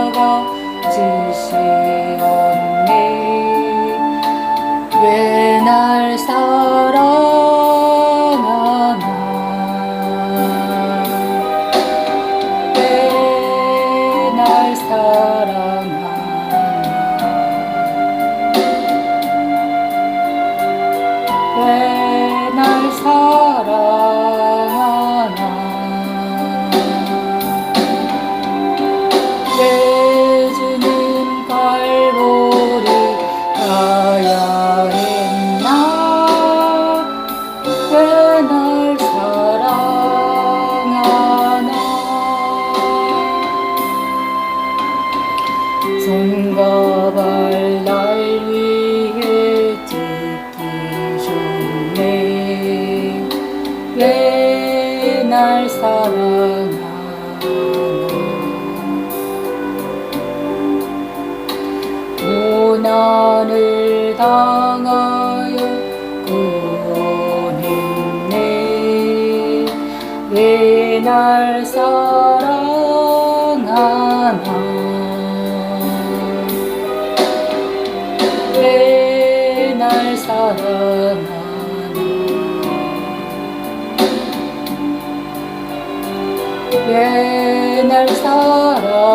나가 지시었네. 왜 날 사랑하나, 왜 날 사랑하나, 왜 날 사랑하나, 왜 주님 갈보리 가야 했나, 왜 날 사랑하나. 손과 발 날 위해 찢기셨네. 왜 날 사랑하나, 고난을 당하여 구원했네. 왜 날 사랑하나, 왜 날 사랑하나, 왜 날 사랑하나,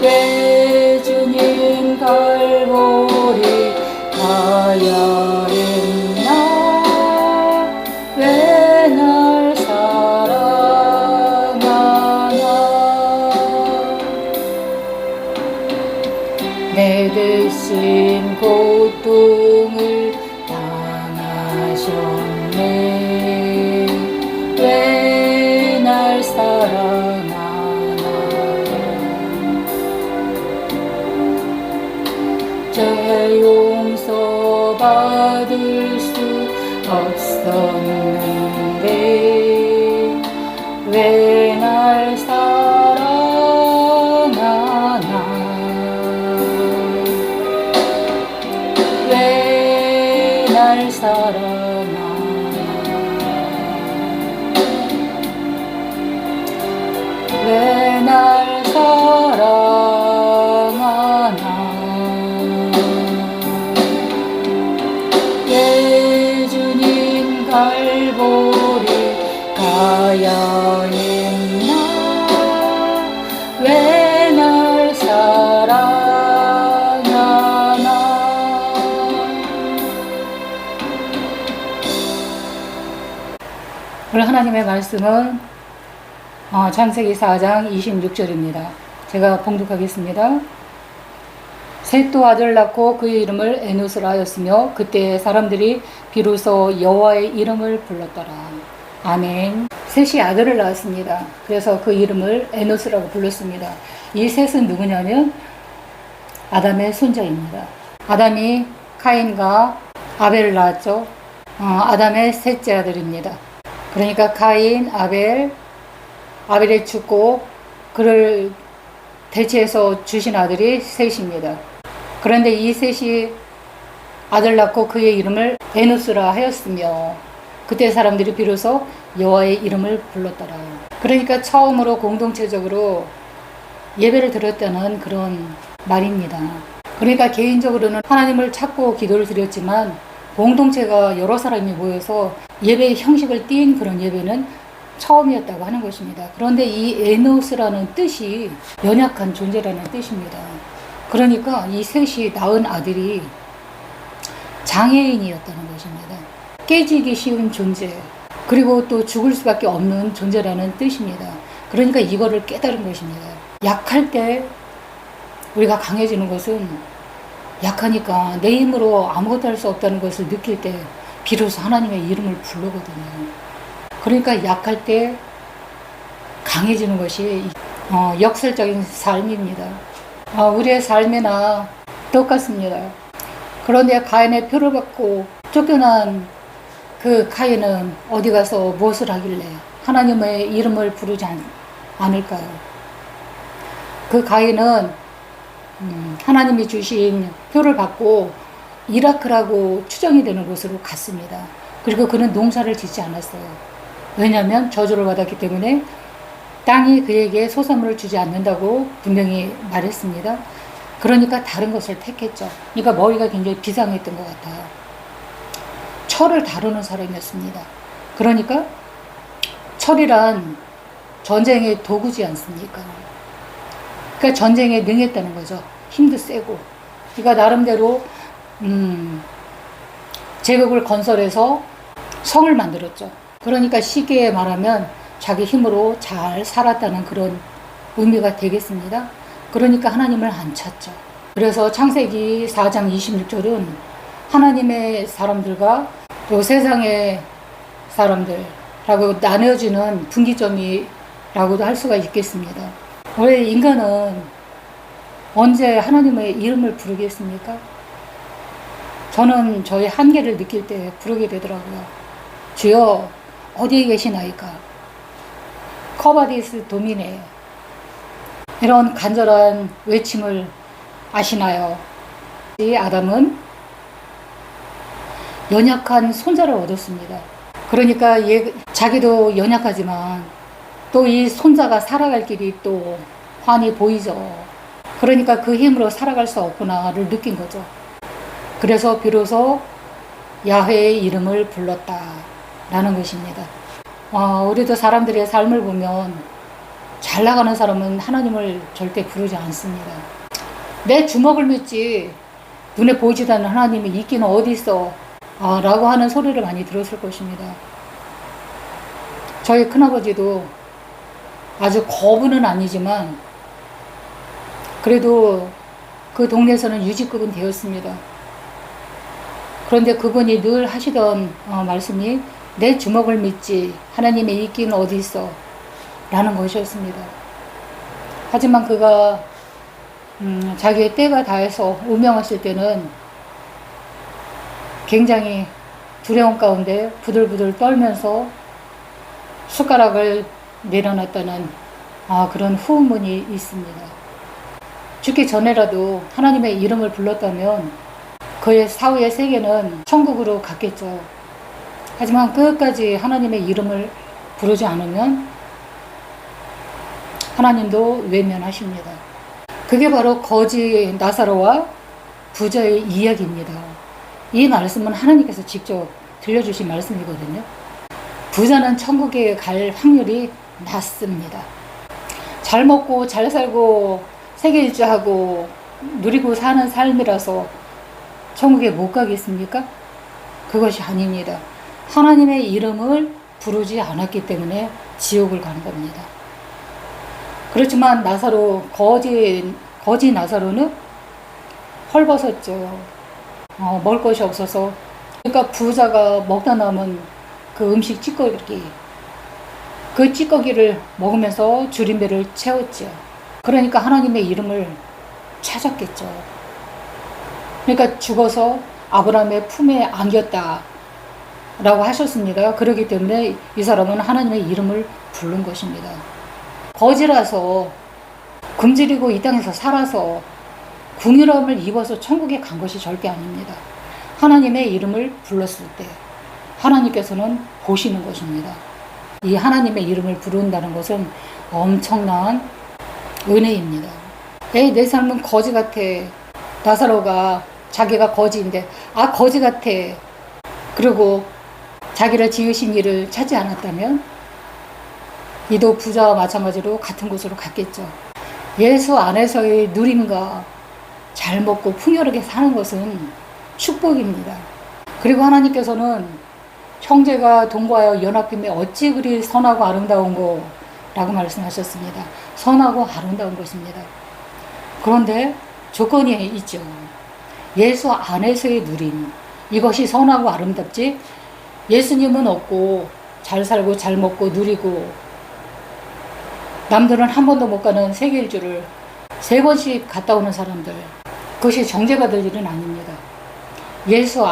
왜 주님 갈보리 가야 했나, 왜 날 사랑하나. 내 대신 고통을 당하셨네. 왜 날 사랑하나, 죄 용서 받을 수 없었는데 왜 날 사랑하나, 왜 날 사랑하나, 왜 날 사랑하나, 왜 주님 갈보리 가야 했나, 왜 날 사랑하나. 오늘 하나님의 말씀은 창세기 4장 26절입니다. 제가 봉독하겠습니다. 셋도 아들 낳고 그의 이름을 에노스라 하였으며 그때 사람들이 비로소 여호와의 이름을 불렀더라. 아멘. 셋이 아들을 낳았습니다. 그래서 그 이름을 에노스라고 불렀습니다. 이 셋은 누구냐면 아담의 손자입니다. 아담이 카인과 아벨을 낳았죠. 아담의 셋째 아들입니다. 그러니까 카인, 아벨의 죽고 그를 대체해서 주신 아들이 셋입니다. 그런데 이 셋이 아들 낳고 그의 이름을 에노스라 하였으며 그때 사람들이 비로소 여호와의 이름을 불렀더라. 그러니까 처음으로 공동체적으로 예배를 드렸다는 그런 말입니다. 그러니까 개인적으로는 하나님을 찾고 기도를 드렸지만 공동체가 여러 사람이 모여서 예배의 형식을 띈 그런 예배는 처음이었다고 하는 것입니다. 그런데 이 에노스라는 뜻이 연약한 존재라는 뜻입니다. 그러니까 이 셋이 낳은 아들이 장애인이었다는 것입니다. 깨지기 쉬운 존재, 그리고 또 죽을 수밖에 없는 존재라는 뜻입니다. 그러니까 이거를 깨달은 것입니다. 약할 때 우리가 강해지는 것은 약하니까 내 힘으로 아무것도 할 수 없다는 것을 느낄 때 비로소 하나님의 이름을 부르거든요. 그러니까 약할 때 강해지는 것이 역설적인 삶입니다. 우리의 삶이나 똑같습니다. 그런데 가인의 표를 받고 쫓겨난 그 카인은 어디 가서 무엇을 하길래 하나님의 이름을 부르지 않을까요? 그 가인은 하나님이 주신 표를 받고 이라크라고 추정이 되는 곳으로 갔습니다. 그리고 그는 농사를 짓지 않았어요. 왜냐하면 저주를 받았기 때문에 땅이 그에게 소산물을 주지 않는다고 분명히 말했습니다. 그러니까 다른 것을 택했죠. 그러니까 머리가 굉장히 비상했던 것 같아요. 철을 다루는 사람이었습니다. 그러니까 철이란 전쟁의 도구지 않습니까? 그러니까 전쟁에 능했다는 거죠. 힘도 세고. 그러니까 나름대로 제국을 건설해서 성을 만들었죠. 그러니까 쉽게 말하면 자기 힘으로 잘 살았다는 그런 의미가 되겠습니다. 그러니까 하나님을 안 찾죠. 그래서 창세기 4장 26절은 하나님의 사람들과 또 세상의 사람들라고 나뉘어지는 분기점이라고도 할 수가 있겠습니다. 원래 인간은 언제 하나님의 이름을 부르겠습니까? 저는 저의 한계를 느낄 때 부르게 되더라고요. 주여 어디에 계시나이까? 커바디스 도미네. 이런 간절한 외침을 아시나요? 이 아담은 연약한 손자를 얻었습니다. 그러니까 자기도 연약하지만 또 이 손자가 살아갈 길이 또 환히 보이죠. 그러니까 그 힘으로 살아갈 수 없구나를 느낀 거죠. 그래서 비로소 야훼의 이름을 불렀다라는 것입니다. 우리도 사람들의 삶을 보면 잘 나가는 사람은 하나님을 절대 부르지 않습니다. 내 주먹을 믿지 눈에 보이지도 않는 하나님이 있기는 어디 있어 라고 하는 소리를 많이 들었을 것입니다. 저희 큰아버지도 아주 거부는 아니지만 그래도 그 동네에서는 유지급은 되었습니다. 그런데 그분이 늘 하시던 말씀이 내 주먹을 믿지 하나님의 있기는 어디 있어 라는 것이었습니다. 하지만 그가 자기의 때가 다해서 운명하실 때는 굉장히 두려움 가운데 부들부들 떨면서 숟가락을 내려놨다는 그런 후문이 있습니다. 죽기 전에라도 하나님의 이름을 불렀다면 그의 사후의 세계는 천국으로 갔겠죠. 하지만 끝까지 하나님의 이름을 부르지 않으면 하나님도 외면하십니다. 그게 바로 거지 나사로와 부자의 이야기입니다. 이 말씀은 하나님께서 직접 들려주신 말씀이거든요. 부자는 천국에 갈 확률이 낮습니다. 잘 먹고 잘 살고 세계일주하고 누리고 사는 삶이라서 천국에 못 가겠습니까? 그것이 아닙니다. 하나님의 이름을 부르지 않았기 때문에 지옥을 가는 겁니다. 그렇지만 나사로 거지 나사로는 헐벗었죠. 먹을 것이 없어서. 그러니까 부자가 먹다 남은 그 음식 찌꺼기, 그 찌꺼기를 먹으면서 줄임배를 채웠죠. 그러니까 하나님의 이름을 찾았겠죠. 그러니까 죽어서 아브라함의 품에 안겼다 라고 하셨습니다. 그렇기 때문에 이 사람은 하나님의 이름을 부른 것입니다. 거지라서 굶주리고 이 땅에서 살아서 궁유람을 입어서 천국에 간 것이 절대 아닙니다. 하나님의 이름을 불렀을 때 하나님께서는 보시는 것입니다. 이 하나님의 이름을 부른다는 것은 엄청난 은혜입니다. 내 삶은 거지 같아. 나사로가 자기가 거지인데 거지 같아. 그리고 자기를 지으신 이를 찾지 않았다면 이도 부자와 마찬가지로 같은 곳으로 갔겠죠. 예수 안에서의 누림과 잘 먹고 풍요롭게 사는 것은 축복입니다. 그리고 하나님께서는 형제가 동거하여 연합함에 어찌 그리 선하고 아름다운 거라고 말씀하셨습니다. 선하고 아름다운 것입니다. 그런데 조건이 있죠. 예수 안에서의 누림, 이것이 선하고 아름답지 예수님은 없고 잘 살고 잘 먹고 누리고 남들은 한 번도 못 가는 세계일주를 3번씩 갔다 오는 사람들, 그것이 정죄받을 일은 아닙니다. 예수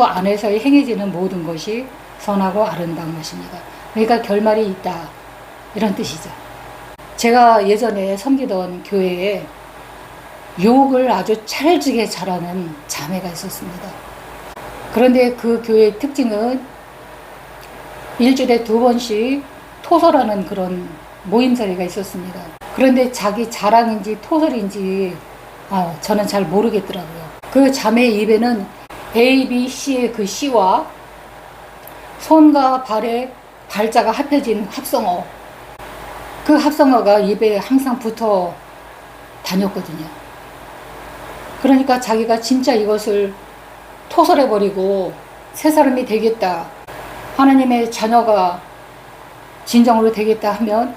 안에서 행해지는 모든 것이 선하고 아름다운 것입니다. 그러니까 결말이 있다 이런 뜻이죠. 제가 예전에 섬기던 교회에 욕을 아주 찰지게 잘하는 자매가 있었습니다. 그런데 그 교회의 특징은 일주일에 2번씩 토설하는 그런 모임자리가 있었습니다. 그런데 자기 자랑인지 토설인지 저는 잘 모르겠더라고요. 그 자매 입에는 A, B, C의 그 C와 손과 발의 발자가 합해진 합성어, 그 합성어가 입에 항상 붙어 다녔거든요. 그러니까 자기가 진짜 이것을 토설해버리고 새 사람이 되겠다, 하나님의 자녀가 진정으로 되겠다 하면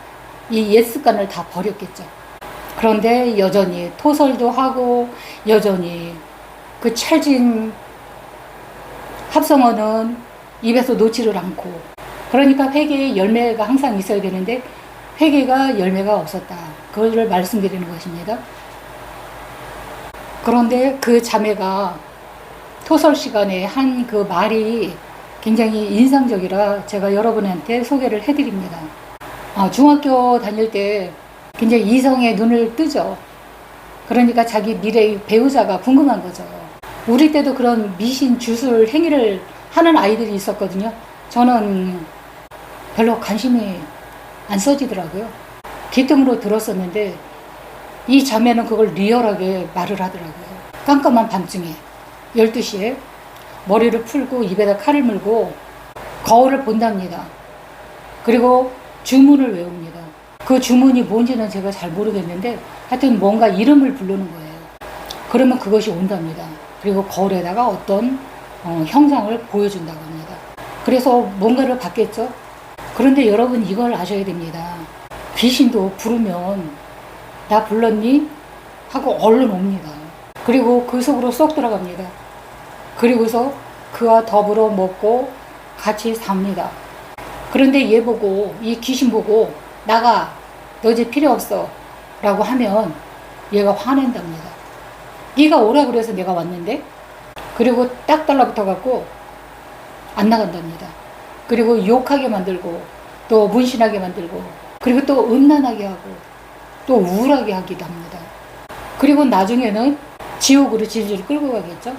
이 옛 습관을 다 버렸겠죠. 그런데 여전히 토설도 하고 여전히 그 찰진 합성어는 입에서 놓지를 않고, 그러니까 회개의 열매가 항상 있어야 되는데 회개가 열매가 없었다. 그것을 말씀드리는 것입니다. 그런데 그 자매가 토설 시간에 한 그 말이 굉장히 인상적이라 제가 여러분한테 소개를 해드립니다. 중학교 다닐 때 굉장히 이성의 눈을 뜨죠. 그러니까 자기 미래의 배우자가 궁금한 거죠. 우리 때도 그런 미신, 주술, 행위를 하는 아이들이 있었거든요. 저는 별로 관심이 안 써지더라고요. 귀등으로 들었었는데 이 자매는 그걸 리얼하게 말을 하더라고요. 깜깜한 밤중에 12시에 머리를 풀고 입에다 칼을 물고 거울을 본답니다. 그리고 주문을 외웁니다. 그 주문이 뭔지는 제가 잘 모르겠는데 하여튼 뭔가 이름을 부르는 거예요. 그러면 그것이 온답니다. 그리고 거울에다가 어떤 형상을 보여준다고 합니다. 그래서 뭔가를 받겠죠. 그런데 여러분 이걸 아셔야 됩니다. 귀신도 부르면 나 불렀니? 하고 얼른 옵니다. 그리고 그 속으로 쏙 들어갑니다. 그리고서 그와 더불어 먹고 같이 삽니다. 그런데 얘 보고, 이 귀신 보고 나가, 너 이제 필요 없어 라고 하면 얘가 화낸답니다. 네가 오라 그래서 내가 왔는데. 그리고 딱 달라붙어 갖고 안 나간답니다. 그리고 욕하게 만들고 또 문신하게 만들고 그리고 또 음란하게 하고 또 우울하게 하기도 합니다. 그리고 나중에는 지옥으로 질질 끌고 가겠죠.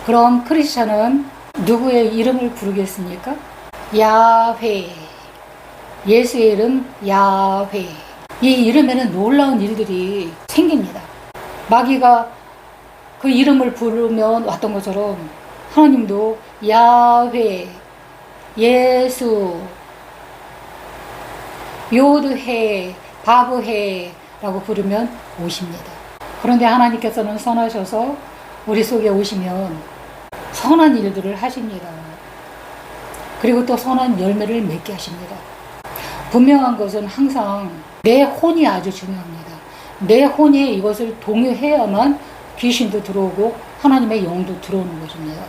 그럼 크리스찬은 누구의 이름을 부르겠습니까? 야훼. 예수의 이름 야훼. 이 이름에는 놀라운 일들이 생깁니다. 마귀가 그 이름을 부르면 왔던 것처럼 하나님도 야훼, 예수, 요드해, 바브해 라고 부르면 오십니다. 그런데 하나님께서는 선하셔서 우리 속에 오시면 선한 일들을 하십니다. 그리고 또 선한 열매를 맺게 하십니다. 분명한 것은 항상 내 혼이 아주 중요합니다. 내 혼이 이것을 동요해야만 귀신도 들어오고 하나님의 영도 들어오는 것입니다.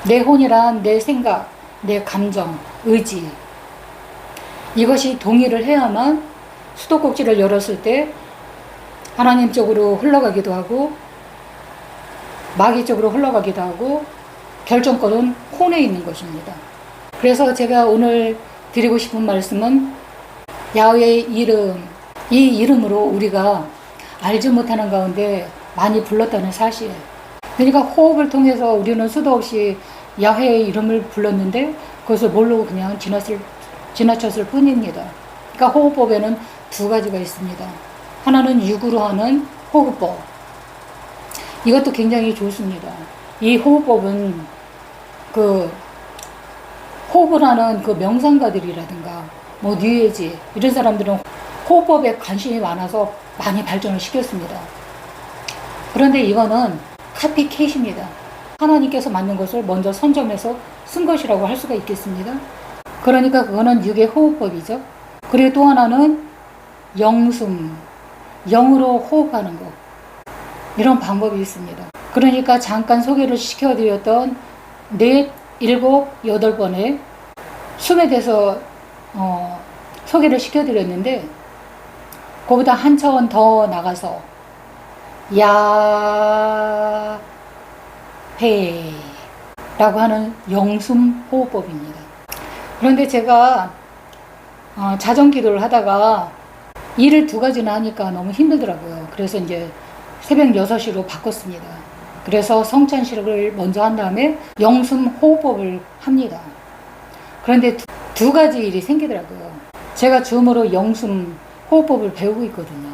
내 혼이란 내 생각, 내 감정, 의지, 이것이 동의를 해야만 수도꼭지를 열었을 때 하나님 쪽으로 흘러가기도 하고 마귀 쪽으로 흘러가기도 하고 결정권은 혼에 있는 것입니다. 그래서 제가 오늘 드리고 싶은 말씀은 야훼의 이름, 이 이름으로 우리가 알지 못하는 가운데 많이 불렀다는 사실. 그러니까 호흡을 통해서 우리는 수도 없이 야훼의 이름을 불렀는데 그것을 모르고 그냥 지나쳤을 뿐입니다. 그러니까 호흡법에는 두 가지가 있습니다. 하나는 육으로 하는 호흡법. 이것도 굉장히 좋습니다. 이 호흡법은 그 호흡을 하는 그 명상가들이라든가 뭐 뉴에이지 이런 사람들은 호흡법에 관심이 많아서 많이 발전을 시켰습니다. 그런데 이거는 카피캣입니다. 하나님께서 만든 것을 먼저 선점해서 쓴 것이라고 할 수가 있겠습니다. 그러니까 그거는 육의 호흡법이죠. 그리고 또 하나는 영숨, 영으로 호흡하는 것. 이런 방법이 있습니다. 그러니까 잠깐 소개를 시켜드렸던 4, 7, 8번의 숨에 대해서 소개를 시켜드렸는데 그보다 한 차원 더 나가서 야훼 라고 하는 영숨 호흡법입니다. 그런데 제가 자정기도를 하다가 일을 2가지나 하니까 너무 힘들더라고요. 그래서 이제 새벽 6시로 바꿨습니다. 그래서 성찬식을 먼저 한 다음에 영숨 호흡법을 합니다. 그런데 두 가지 일이 생기더라고요. 제가 줌으로 영숨 호흡법을 배우고 있거든요.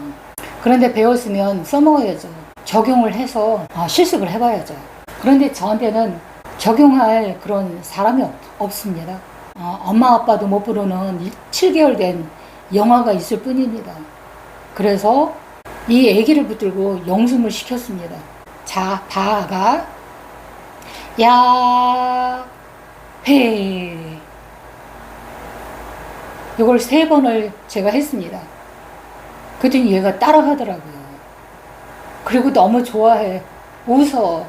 그런데 배웠으면 써먹어야죠. 적용을 해서 실습을 해봐야죠. 그런데 저한테는 적용할 그런 사람이 없습니다. 엄마 아빠도 못 부르는 7개월 된 영아가 있을 뿐입니다. 그래서 이 아기를 붙들고 영숨을 시켰습니다. 자, 바가 야, 회. 이걸 3번을 제가 했습니다. 그랬더니 얘가 따라 하더라고요. 그리고 너무 좋아해. 웃어.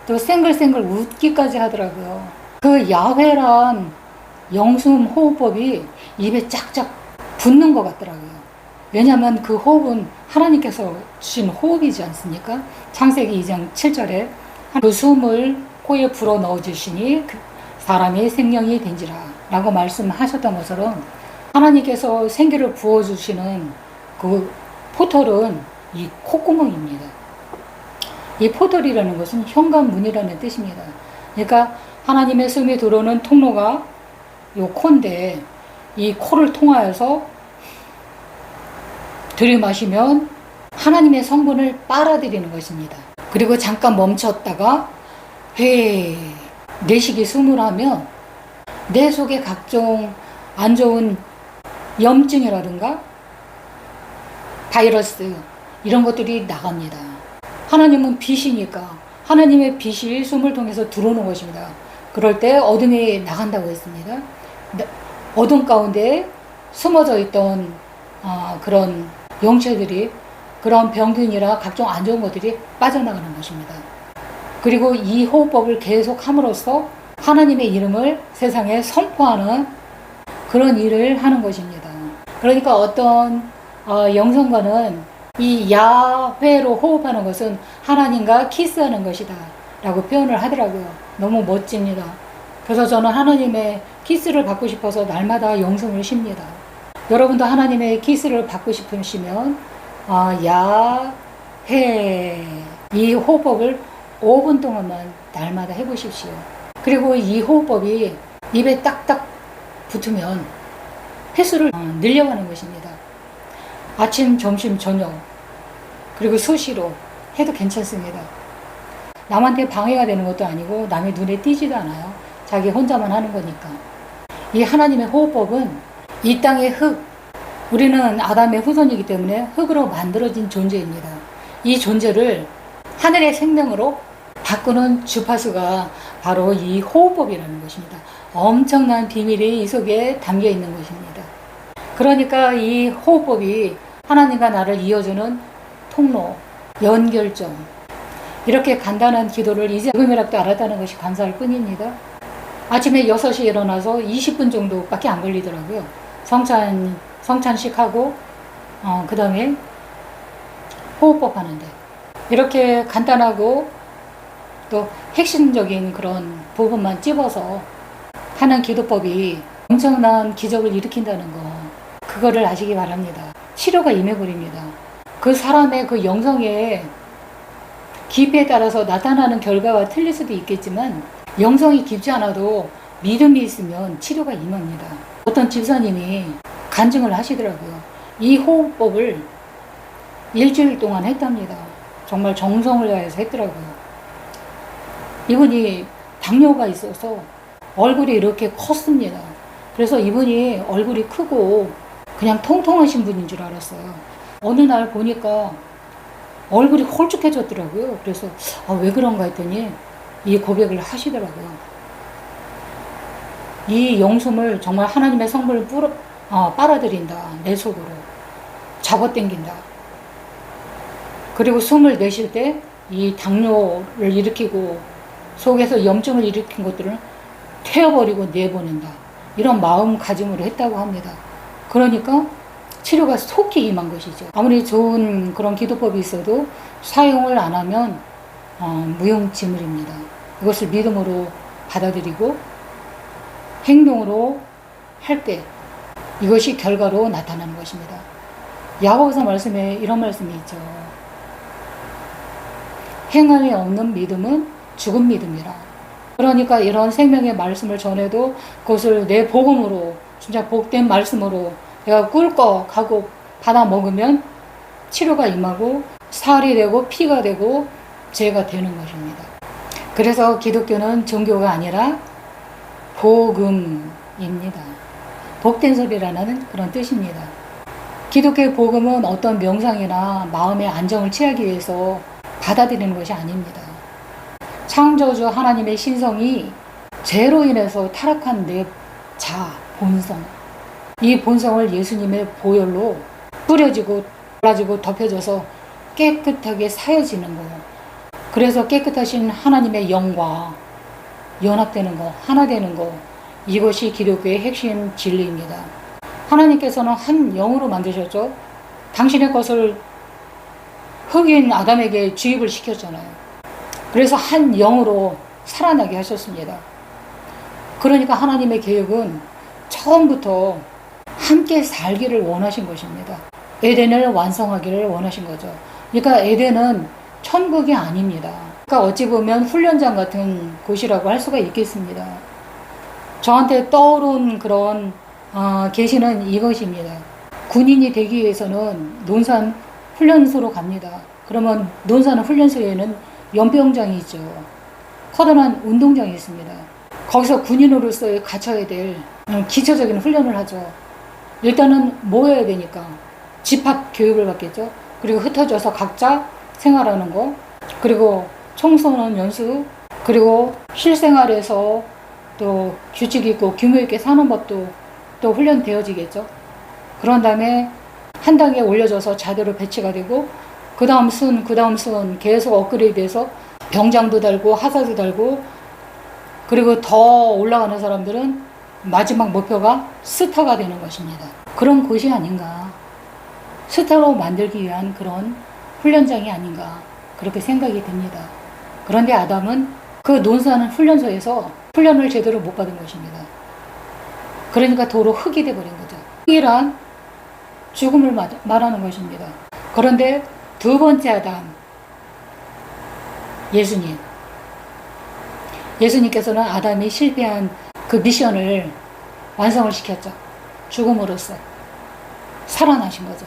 또 생글생글 웃기까지 하더라고요. 그 야회란 영숨 호흡법이 입에 짝짝 붙는 것 같더라고요. 왜냐하면 그 호흡은 하나님께서 주신 호흡이지 않습니까? 창세기 2장 7절에 그 숨을 코에 불어 넣어주시니 사람의 생명이 된지라 라고 말씀하셨던 것처럼 하나님께서 생기를 부어주시는 그 포털은 이 콧구멍입니다. 이 포털이라는 것은 현관문이라는 뜻입니다. 그러니까 하나님의 숨이 들어오는 통로가 요 코인데 이 코를 통하여서 들이마시면 하나님의 성분을 빨아들이는 것입니다. 그리고 잠깐 멈췄다가 내쉬기 숨을 하면 내 속에 각종 안 좋은 염증이라든가 바이러스 이런 것들이 나갑니다. 하나님은 빛이니까 하나님의 빛이 숨을 통해서 들어오는 것입니다. 그럴 때 어둠이 나간다고 했습니다. 어둠 가운데 숨어져 있던 그런 영체들이 그런 병균이나 각종 안 좋은 것들이 빠져나가는 것입니다. 그리고 이 호흡법을 계속 함으로써 하나님의 이름을 세상에 선포하는 그런 일을 하는 것입니다. 그러니까 어떤 영성가는 이 야회로 호흡하는 것은 하나님과 키스하는 것이다 라고 표현을 하더라고요. 너무 멋집니다. 그래서 저는 하나님의 키스를 받고 싶어서 날마다 영성을 쉽니다. 여러분도 하나님의 키스를 받고 싶으시면 야회 이 호흡법을 5분 동안만 날마다 해보십시오. 그리고 이 호흡법이 입에 딱딱 붙으면 횟수를 늘려가는 것입니다. 아침, 점심, 저녁 그리고 수시로 해도 괜찮습니다. 남한테 방해가 되는 것도 아니고 남의 눈에 띄지도 않아요. 자기 혼자만 하는 거니까. 이 하나님의 호흡법은 이 땅의 흙, 우리는 아담의 후손이기 때문에 흙으로 만들어진 존재입니다. 이 존재를 하늘의 생명으로 바꾸는 주파수가 바로 이 호흡법이라는 것입니다. 엄청난 비밀이 이 속에 담겨 있는 것입니다. 그러니까 이 호흡법이 하나님과 나를 이어주는 통로, 연결점, 이렇게 간단한 기도를 이제 지금이라도 알았다는 것이 감사할 뿐입니다. 아침에 6시에 일어나서 20분 정도밖에 안 걸리더라고요. 성찬식 하고 그 다음에 호흡법 하는데 이렇게 간단하고 또 핵심적인 그런 부분만 찝어서 하는 기도법이 엄청난 기적을 일으킨다는 거, 그거를 아시기 바랍니다. 치료가 임해버립니다. 그 사람의 그 영성의 깊이에 따라서 나타나는 결과가 틀릴 수도 있겠지만 영성이 깊지 않아도 믿음이 있으면 치료가 임합니다. 어떤 집사님이 간증을 하시더라고요. 이 호흡법을 일주일 동안 했답니다. 정말 정성을 다해서 했더라고요. 이분이 당뇨가 있어서 얼굴이 이렇게 컸습니다. 그래서 이분이 얼굴이 크고 그냥 통통하신 분인 줄 알았어요. 어느 날 보니까 얼굴이 홀쭉해졌더라고요. 그래서 왜 그런가 했더니 이 고백을 하시더라고요. 이 영숨을 정말 하나님의 성분을 빨아들인다. 내 속으로 잡아당긴다. 그리고 숨을 내쉴 때 이 당뇨를 일으키고 속에서 염증을 일으킨 것들을 태워버리고 내보낸다. 이런 마음가짐으로 했다고 합니다. 그러니까 치료가 속히 임한 것이죠. 아무리 좋은 그런 기도법이 있어도 사용을 안 하면 무용지물입니다. 이것을 믿음으로 받아들이고 행동으로 할 때 이것이 결과로 나타나는 것입니다. 야고보서 말씀에 이런 말씀이 있죠. 행함이 없는 믿음은 죽은 믿음이라. 그러니까 이런 생명의 말씀을 전해도 그것을 내 복음으로, 진짜 복된 말씀으로 내가 꿀꺽 하고 받아 먹으면 치료가 임하고 살이 되고 피가 되고 죄가 되는 것입니다. 그래서 기독교는 종교가 아니라 복음입니다. 복된 소리라는 그런 뜻입니다. 기독교의 복음은 어떤 명상이나 마음의 안정을 취하기 위해서 받아들이는 것이 아닙니다. 창조주 하나님의 신성이 죄로 인해서 타락한 내 본성, 이 본성을 예수님의 보혈로 뿌려지고 발라지고 덮여져서 깨끗하게 사여지는 거예요. 그래서 깨끗하신 하나님의 영과 연합되는 거, 하나 되는 거, 이것이 기독교의 핵심 진리입니다. 하나님께서는 한 영으로 만드셨죠. 당신의 것을 흑인 아담에게 주입을 시켰잖아요. 그래서 한 영으로 살아나게 하셨습니다. 그러니까 하나님의 계획은 처음부터 함께 살기를 원하신 것입니다. 에덴을 완성하기를 원하신 거죠. 그러니까 에덴은 천국이 아닙니다. 그러니까 어찌 보면 훈련장 같은 곳이라고 할 수가 있겠습니다. 저한테 떠오른 그런 계시는 이것입니다. 군인이 되기 위해서는 논산 훈련소로 갑니다. 그러면 논산 훈련소에는 연병장이 있죠. 커다란 운동장이 있습니다. 거기서 군인으로서 갖춰야 될 기초적인 훈련을 하죠. 일단은 모여야 되니까 집합 교육을 받겠죠. 그리고 흩어져서 각자 생활하는 거, 그리고 청소년 연수, 그리고 실생활에서 또 규칙 있고 규모 있게 사는 법도 또 훈련되어지겠죠. 그런 다음에 한 단계 올려져서 자대로 배치가 되고 그 다음 순 계속 업그레이드해서 병장도 달고 하사도 달고, 그리고 더 올라가는 사람들은 마지막 목표가 스타가 되는 것입니다. 그런 곳이 아닌가, 스타로 만들기 위한 그런 훈련장이 아닌가 그렇게 생각이 듭니다. 그런데 아담은 그 논산 훈련소에서 훈련을 제대로 못 받은 것입니다. 그러니까 도로 흙이 돼버린 거죠. 흙이란 죽음을 말하는 것입니다. 그런데 두 번째 아담, 예수님께서는 아담이 실패한 그 미션을 완성을 시켰죠. 죽음으로써 살아나신 거죠.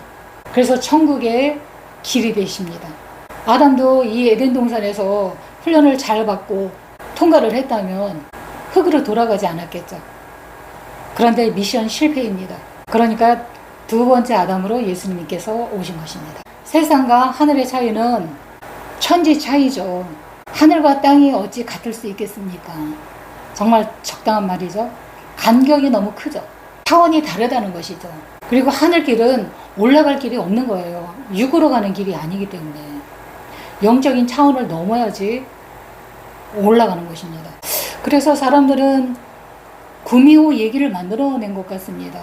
그래서 천국의 길이 되십니다. 아담도 이 에덴 동산에서 훈련을 잘 받고 통과를 했다면 흙으로 돌아가지 않았겠죠. 그런데 미션 실패입니다. 그러니까 두 번째 아담으로 예수님께서 오신 것입니다. 세상과 하늘의 차이는 천지 차이죠. 하늘과 땅이 어찌 같을 수 있겠습니까? 정말 적당한 말이죠. 간격이 너무 크죠. 차원이 다르다는 것이죠. 그리고 하늘길은 올라갈 길이 없는 거예요. 육으로 가는 길이 아니기 때문에 영적인 차원을 넘어야지 올라가는 것입니다. 그래서 사람들은 구미호 얘기를 만들어낸 것 같습니다.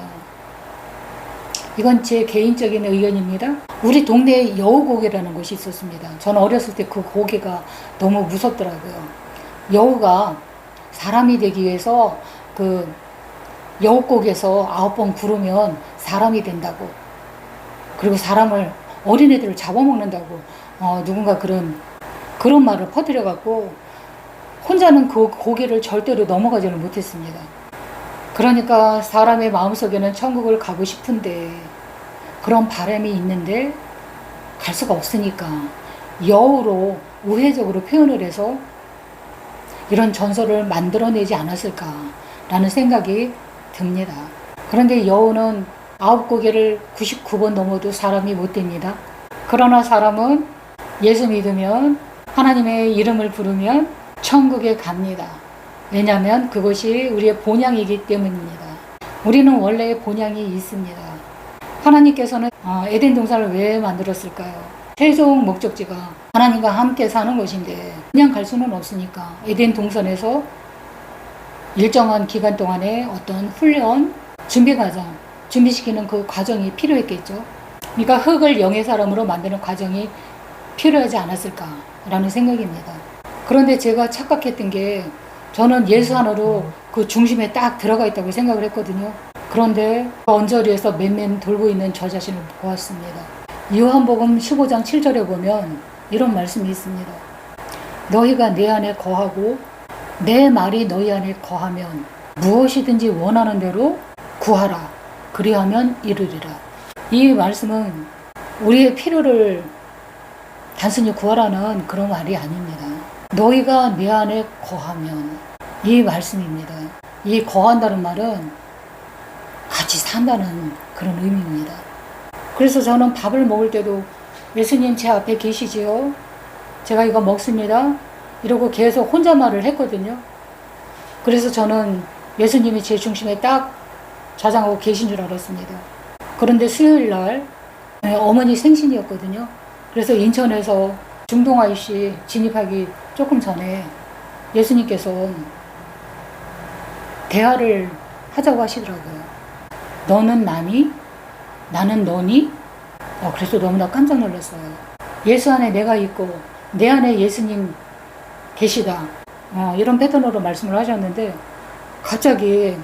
이건 제 개인적인 의견입니다. 우리 동네에 여우고개라는 곳이 있었습니다. 저는 어렸을 때 그 고개가 너무 무섭더라고요. 여우가 사람이 되기 위해서 그 여우고개에서 9번 구르면 사람이 된다고, 그리고 사람을, 어린애들을 잡아먹는다고 누군가 그런 말을 퍼뜨려갖고 혼자는 그 고개를 절대로 넘어가지는 못했습니다. 그러니까 사람의 마음속에는 천국을 가고 싶은데, 그런 바람이 있는데 갈 수가 없으니까 여우로 우회적으로 표현을 해서 이런 전설을 만들어내지 않았을까라는 생각이 듭니다. 그런데 여우는 9고개를 99번 넘어도 사람이 못 됩니다. 그러나 사람은 예수 믿으면, 하나님의 이름을 부르면 천국에 갑니다. 왜냐하면 그것이 우리의 본향이기 때문입니다. 우리는 원래 본향이 있습니다. 하나님께서는 에덴 동산을 왜 만들었을까요? 최종 목적지가 하나님과 함께 사는 것인데 그냥 갈 수는 없으니까 에덴 동산에서 일정한 기간 동안에 어떤 훈련, 준비 과정, 준비시키는 그 과정이 필요했겠죠. 그러니까 흙을 영의 사람으로 만드는 과정이 필요하지 않았을까라는 생각입니다. 그런데 제가 착각했던 게, 저는 예수 안으로 그 중심에 딱 들어가 있다고 생각을 했거든요. 그런데 언저리에서 맨맨 돌고 있는 저 자신을 보았습니다. 요한복음 15장 7절에 보면 이런 말씀이 있습니다. 너희가 내 안에 거하고 내 말이 너희 안에 거하면 무엇이든지 원하는 대로 구하라. 그리하면 이루리라. 이 말씀은 우리의 필요를 단순히 구하라는 그런 말이 아닙니다. 너희가 내 안에 거하면, 이 말씀입니다. 이 거한다는 말은 같이 산다는 그런 의미입니다. 그래서 저는 밥을 먹을 때도 예수님 제 앞에 계시지요? 제가 이거 먹습니다. 이러고 계속 혼잣말을 했거든요. 그래서 저는 예수님이 제 중심에 딱 좌장하고 계신 줄 알았습니다. 그런데 수요일 날 어머니 생신이었거든요. 그래서 인천에서 중동 IC 진입하기 조금 전에 예수님께서 대화를 하자고 하시더라고요. 너는 나니? 나는 너니? 그래서 너무나 깜짝 놀랐어요. 예수 안에 내가 있고 내 안에 예수님 계시다. 이런 패턴으로 말씀을 하셨는데 갑자기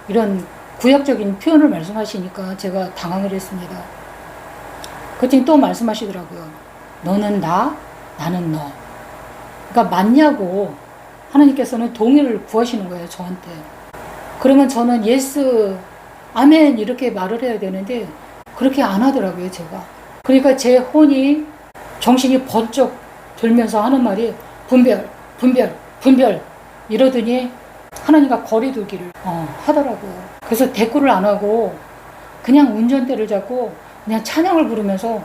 이런 구약적인 표현을 말씀하시니까 제가 당황을 했습니다. 그랬더니 또 말씀하시더라고요. 너는 나, 나는 너. 그러니까 맞냐고 하나님께서는 동의를 구하시는 거예요, 저한테. 그러면 저는 예스, 아멘 이렇게 말을 해야 되는데 그렇게 안 하더라고요, 제가. 그러니까 제 혼이, 정신이 번쩍 들면서 하는 말이 분별, 분별, 분별 이러더니 하나님과 거리 두기를 하더라고요. 그래서 대꾸를 안 하고 그냥 운전대를 잡고 그냥 찬양을 부르면서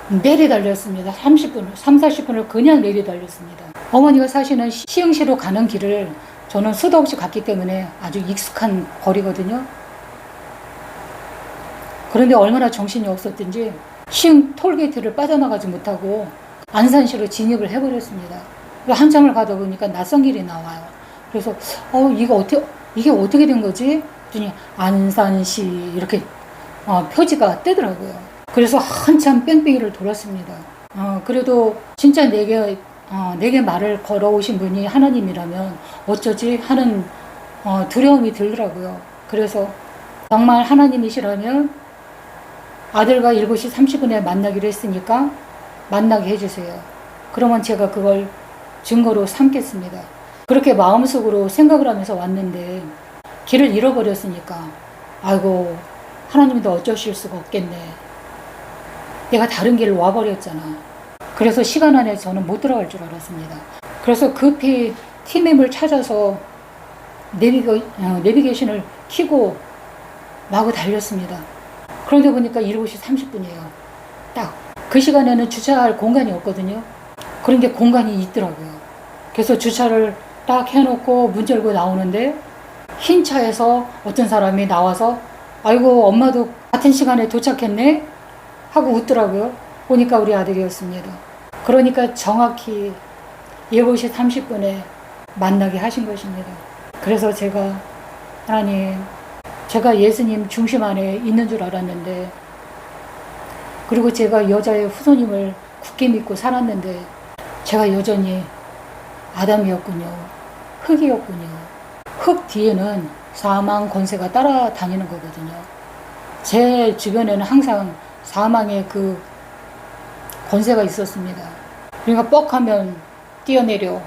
내리달렸습니다. 30-40분을 그냥 내리달렸습니다. 어머니가 사시는 시흥시로 가는 길을 저는 수도 없이 갔기 때문에 아주 익숙한 거리거든요. 그런데 얼마나 정신이 없었든지 시흥 톨게이트를 빠져나가지 못하고 안산시로 진입을 해버렸습니다. 한참을 가다 보니까 낯선 길이 나와요. 그래서 이게 어떻게 된 거지? 그랬더니 안산시 이렇게 표지가 뜨더라고요. 그래서 한참 뺑뺑이를 돌았습니다. 그래도 진짜 내게 말을 걸어오신 분이 하나님이라면 어쩌지 하는 두려움이 들더라고요. 그래서 정말 하나님이시라면 아들과 7시 30분에 만나기로 했으니까 만나게 해주세요. 그러면 제가 그걸 증거로 삼겠습니다. 그렇게 마음속으로 생각을 하면서 왔는데 길을 잃어버렸으니까 아이고 하나님도 어쩌실 수가 없겠네. 내가 다른 길을 와버렸잖아. 그래서 시간 안에 저는 못 들어갈 줄 알았습니다. 그래서 급히 팀맵을 찾아서 내비게이션을 켜고 마구 달렸습니다. 그런데 보니까 7시 30분이에요. 딱. 그 시간에는 주차할 공간이 없거든요. 그런데 공간이 있더라고요. 그래서 주차를 딱 해놓고 문 열고 나오는데 흰 차에서 어떤 사람이 나와서 아이고 엄마도 같은 시간에 도착했네? 하고 웃더라고요. 보니까 우리 아들이었습니다. 그러니까 정확히 7시 30분에 만나게 하신 것입니다. 그래서 제가 하나님, 제가 예수님 중심 안에 있는 줄 알았는데, 그리고 제가 여자의 후손님을 굳게 믿고 살았는데 제가 여전히 아담이었군요. 흙이었군요. 흙 뒤에는 사망 권세가 따라다니는 거거든요. 제 주변에는 항상 사망의 그 권세가 있었습니다. 그러니까 뻑하면 뛰어내려,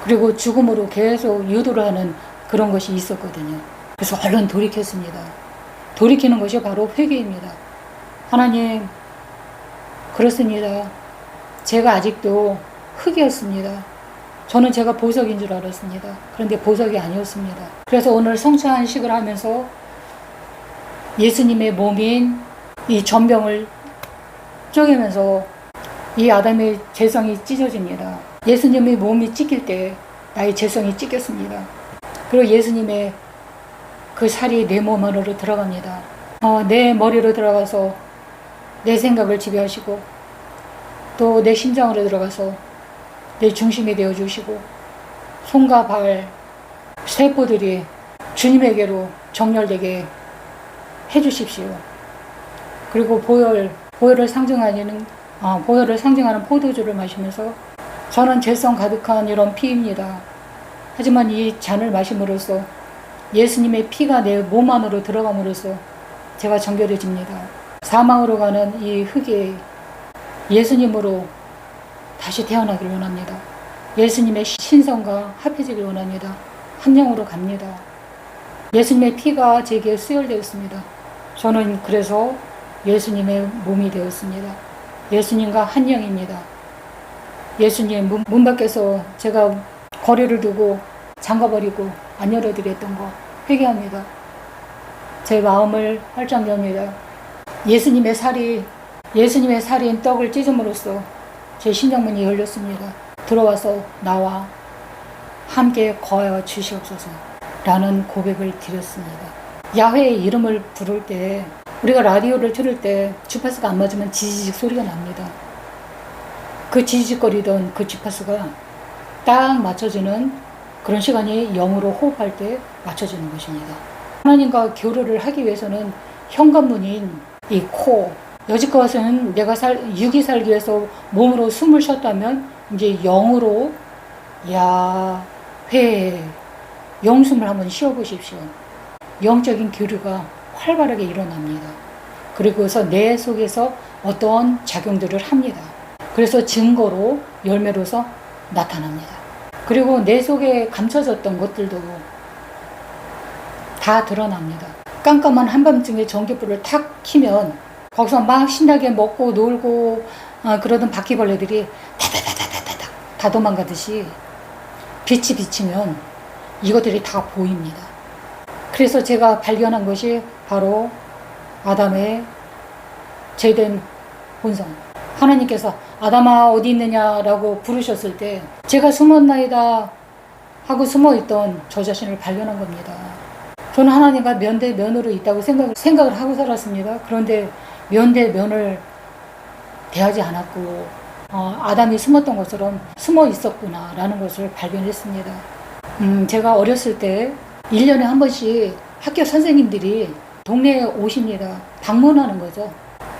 그리고 죽음으로 계속 유도를 하는 그런 것이 있었거든요. 그래서 얼른 돌이켰습니다. 돌이키는 것이 바로 회개입니다. 하나님, 그렇습니다. 제가 아직도 흙이었습니다. 저는 제가 보석인 줄 알았습니다. 그런데 보석이 아니었습니다. 그래서 오늘 성찬식을 하면서 예수님의 몸인 이 전병을 쪼개면서 이 아담의 죄성이 찢어집니다. 예수님의 몸이 찢길 때 나의 죄성이 찢겼습니다. 그리고 예수님의 그 살이 내 몸 안으로 들어갑니다. 내 머리로 들어가서 내 생각을 지배하시고 또 내 심장으로 들어가서 내 중심이 되어주시고 손과 발, 세포들이 주님에게로 정렬되게 해주십시오. 그리고 보혈을 상징하는 포도주를 마시면서 저는 죄성 가득한 이런 피입니다. 하지만 이 잔을 마심으로써 예수님의 피가 내 몸 안으로 들어감으로써 제가 정결해집니다. 사망으로 가는 이 흙이 예수님으로 다시 태어나기를 원합니다. 예수님의 신성과 합해지길 원합니다. 한 영으로 갑니다. 예수님의 피가 제게 수혈되었습니다. 저는 그래서 예수님의 몸이 되었습니다. 예수님과 한 영입니다. 예수님 문 밖에서 제가 거리를 두고 잠가버리고 안 열어드렸던 거 회개합니다. 제 마음을 활짝 엽니다. 예수님의 살인 떡을 찢음으로써 제 심장문이 열렸습니다. 들어와서 나와 함께 거하여 주시옵소서 라는 고백을 드렸습니다. 야훼의 이름을 부를 때 우리가 라디오를 틀을 때 주파수가 안 맞으면 지지직 소리가 납니다. 그 지지직거리던 그 주파수가 딱 맞춰지는 그런 시간이 영으로 호흡할 때 맞춰지는 것입니다. 하나님과 교류를 하기 위해서는 현관문인 이 코, 여지껏은 내가 육이 살기 위해서 몸으로 숨을 쉬었다면 이제 영으로 야훼 영숨을 한번 쉬어보십시오. 영적인 교류가 활발하게 일어납니다. 그리고서 내 속에서 어떤 작용들을 합니다. 그래서 증거로 열매로서 나타납니다. 그리고 내 속에 감춰졌던 것들도 다 드러납니다. 깜깜한 한밤중에 전기불을 탁 켜면 거기서 막 신나게 먹고 놀고 그러던 바퀴벌레들이 다다다다다다 다 도망가듯이 빛이 비치면 이것들이 다 보입니다. 그래서 제가 발견한 것이 바로 아담의 죄된 본성. 하나님께서 아담아 어디 있느냐라고 부르셨을 때 제가 숨었나이다 하고 숨어있던 저 자신을 발견한 겁니다. 저는 하나님과 면대면으로 있다고 생각을 하고 살았습니다. 그런데 면대면을 대하지 않았고 아담이 숨었던 것처럼 숨어 있었구나 라는 것을 발견했습니다. 제가 어렸을 때 1년에 한 번씩 학교 선생님들이 동네에 오십니다. 방문하는 거죠.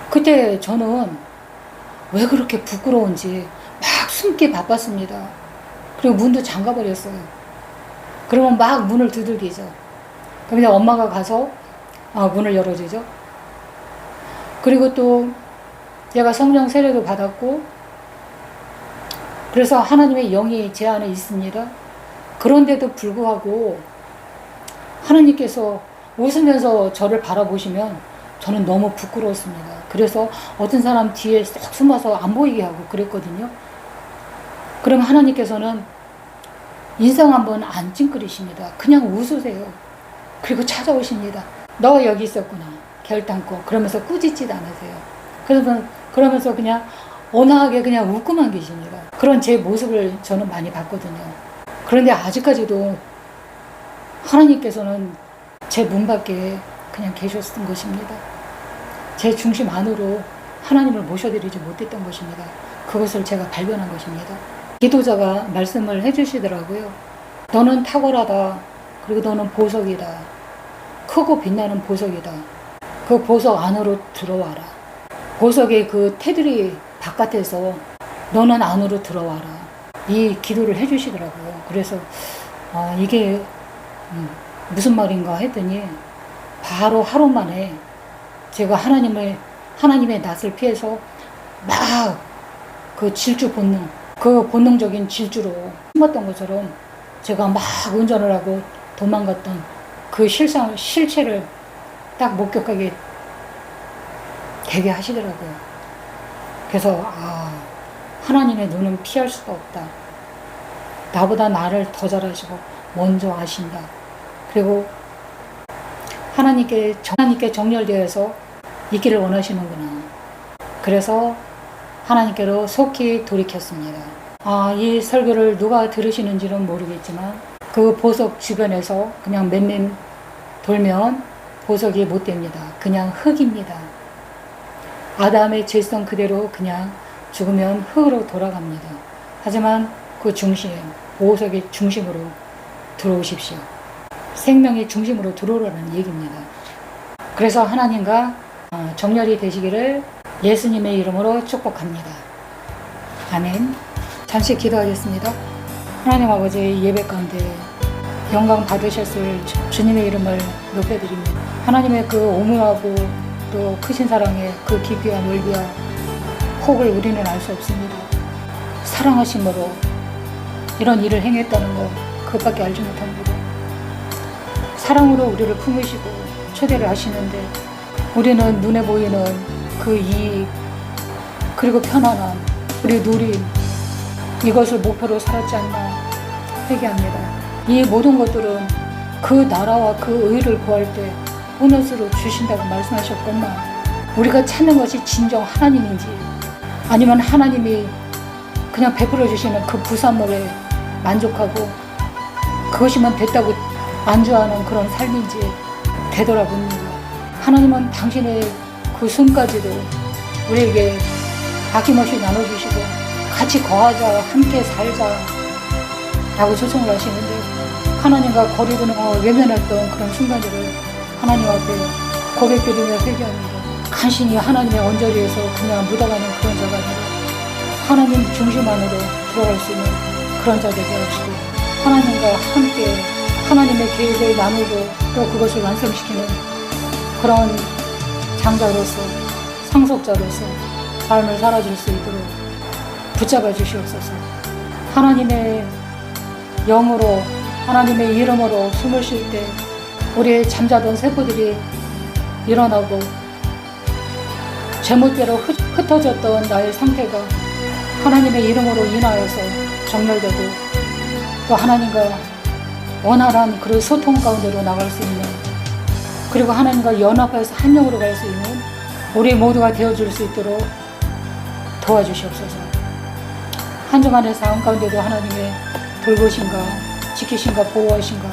그때 저는 왜 그렇게 부끄러운지 막 숨기 바빴습니다. 그리고 문도 잠가버렸어요. 그러면 막 문을 두들기죠. 그러면 엄마가 가서 문을 열어주죠. 그리고 또 제가 성령 세례도 받았고 그래서 하나님의 영이 제 안에 있습니다. 그런데도 불구하고 하나님께서 웃으면서 저를 바라보시면 저는 너무 부끄러웠습니다. 그래서 어떤 사람 뒤에 쏙 숨어서 안 보이게 하고 그랬거든요. 그럼 하나님께서는 인상 한번 안 찡그리십니다. 그냥 웃으세요. 그리고 찾아오십니다. 너 여기 있었구나. 결단코. 그러면서 꾸짖지도 않으세요. 그러면서 그냥 온화하게 그냥 웃고만 계십니다. 그런 제 모습을 저는 많이 봤거든요. 그런데 아직까지도 하나님께서는 제 문 밖에 그냥 계셨던 것입니다. 제 중심 안으로 하나님을 모셔드리지 못했던 것입니다. 그것을 제가 발견한 것입니다. 기도자가 말씀을 해주시더라고요. 너는 탁월하다. 그리고 너는 보석이다. 크고 빛나는 보석이다. 그 보석 안으로 들어와라. 보석의 그 테두리 바깥에서 너는 안으로 들어와라. 이 기도를 해주시더라고요. 그래서 이게 무슨 말인가 했더니 바로 하루 만에 제가 하나님의 낯을 피해서 막 그 질주 본능, 그 본능적인 질주로 숨었던 것처럼 제가 막 운전을 하고 도망갔던 그 실체를 딱 목격하게 되게 하시더라고요. 그래서 하나님의 눈은 피할 수가 없다. 나보다 나를 더 잘 아시고 먼저 아신다. 그리고 하나님께 정렬되어서 있기를 원하시는구나. 그래서 하나님께로 속히 돌이켰습니다. 이 설교를 누가 들으시는지는 모르겠지만 그 보석 주변에서 그냥 맴맴 돌면 보석이 못 됩니다. 그냥 흙입니다. 아담의 죄성 그대로 그냥 죽으면 흙으로 돌아갑니다. 하지만 그 중심, 보석의 중심으로 들어오십시오. 생명의 중심으로 들어오라는 얘기입니다. 그래서 하나님과 정렬이 되시기를 예수님의 이름으로 축복합니다. 아멘. 잠시 기도하겠습니다. 하나님 아버지 예배 가운데 영광 받으셨을 주님의 이름을 높여드립니다. 하나님의 그 오묘하고 또 크신 사랑의 그 깊이와 넓이와 폭을 우리는 알 수 없습니다. 사랑하심으로 이런 일을 행했다는 거 그것밖에 알지 못합니다. 사랑으로 우리를 품으시고 초대를 하시는데 우리는 눈에 보이는 그 이익 그리고 편안함 우리 누림 이것을 목표로 살았지 않나 회개합니다. 이 모든 것들은 그 나라와 그 의를 구할 때 보너스로 주신다고 말씀하셨건만 우리가 찾는 것이 진정 하나님인지 아니면 하나님이 그냥 베풀어 주시는 그 부산물에 만족하고 그것이면 됐다고 안주하는 그런 삶인지 되돌아봅니다. 하나님은 당신의 그 숨까지도 우리에게 아낌없이 나눠주시고 같이 거하자 함께 살자 라고 초청을 하시는데 하나님과 거리두는 외면했던 그런 순간들을 하나님 앞에 고백드리며 회개합니다. 간신히 하나님의 언저리에서 그냥 묻어가는 그런 자가 아니라 하나님 중심 안으로 들어갈 수 있는 그런 자 되게 하시고 하나님과 함께 하나님의 계획을 나누고 또 그것을 완성시키는 그런 장자로서 상속자로서 삶을 살아줄 수 있도록 붙잡아 주시옵소서. 하나님의 영으로 하나님의 이름으로 숨을 쉴 때 우리의 잠자던 세포들이 일어나고 제멋대로 흩어졌던 나의 상태가 하나님의 이름으로 인하여서 정렬되고 또 하나님과 원활한 그런 소통 가운데로 나갈 수 있는 그리고 하나님과 연합해서 한 영으로 갈 수 있는 우리 모두가 되어줄 수 있도록 도와주시옵소서. 한 주간의 삶 가운데도 하나님의 돌보심과 지키심과 보호하심과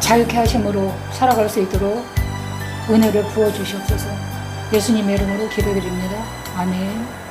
자유케 하심으로 살아갈 수 있도록 은혜를 부어주시옵소서. 예수님의 이름으로 기도드립니다. 아멘.